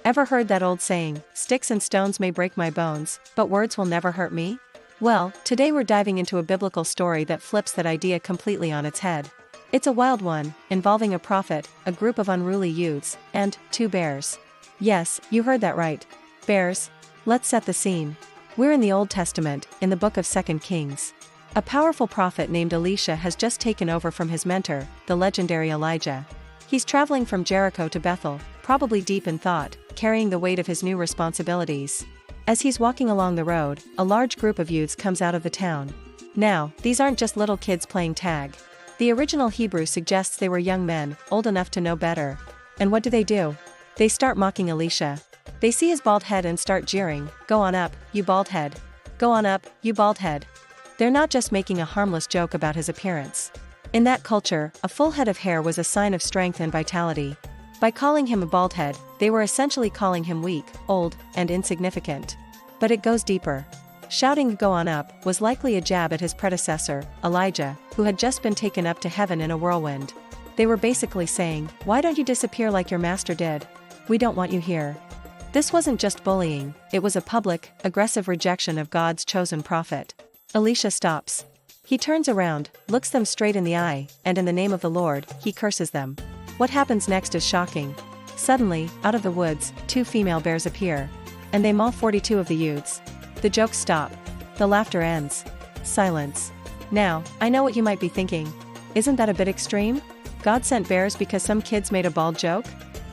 Ever heard that old saying, "Sticks and stones may break my bones, but words will never hurt me"? Well, today we're diving into a biblical story that flips that idea completely on its head. It's a wild one, involving a prophet, a group of unruly youths, and 2 bears. Yes, you heard that right. Bears. Let's set the scene. We're in the Old Testament, in the book of 2 Kings. A powerful prophet named Elisha has just taken over from his mentor, the legendary Elijah. He's traveling from Jericho to Bethel, probably deep in thought, carrying the weight of his new responsibilities. As he's walking along the road, a large group of youths comes out of the town. Now, these aren't just little kids playing tag. The original Hebrew suggests they were young men, old enough to know better. And what do? They start mocking Elisha. They see his bald head and start jeering, "Go on up, you bald head. Go on up, you bald head." They're not just making a harmless joke about his appearance. In that culture, a full head of hair was a sign of strength and vitality. By calling him a bald head, they were essentially calling him weak, old, and insignificant. But it goes deeper. Shouting "Go on up" was likely a jab at his predecessor, Elijah, who had just been taken up to heaven in a whirlwind. They were basically saying, "Why don't you disappear like your master did? We don't want you here." This wasn't just bullying, it was a public, aggressive rejection of God's chosen prophet. Elisha stops. He turns around, looks them straight in the eye, and in the name of the Lord, he curses them. What happens next is shocking. Suddenly, out of the woods, 2 female bears appear. And they maul 42 of the youths. The jokes stop. The laughter ends. Silence. Now, I know what you might be thinking. Isn't that a bit extreme? God sent bears because some kids made a bald joke?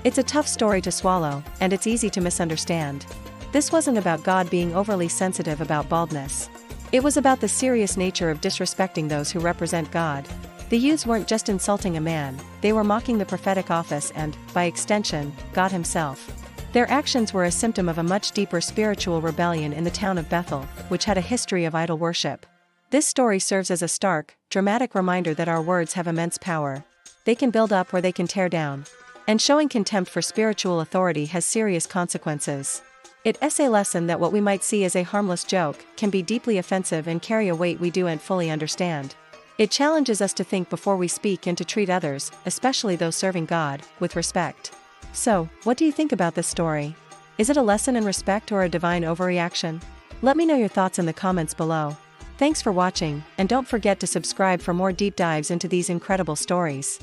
It's a tough story to swallow, and it's easy to misunderstand. This wasn't about God being overly sensitive about baldness. It was about the serious nature of disrespecting those who represent God. The youths weren't just insulting a man, they were mocking the prophetic office and, by extension, God himself. Their actions were a symptom of a much deeper spiritual rebellion in the town of Bethel, which had a history of idol worship. This story serves as a stark, dramatic reminder that our words have immense power. They can build up or they can tear down. And showing contempt for spiritual authority has serious consequences. It's a lesson that what we might see as a harmless joke can be deeply offensive and carry a weight we don't fully understand. It challenges us to think before we speak and to treat others, especially those serving God, with respect. So, what do you think about this story? Is it a lesson in respect or a divine overreaction? Let me know your thoughts in the comments below. Thanks for watching, and don't forget to subscribe for more deep dives into these incredible stories.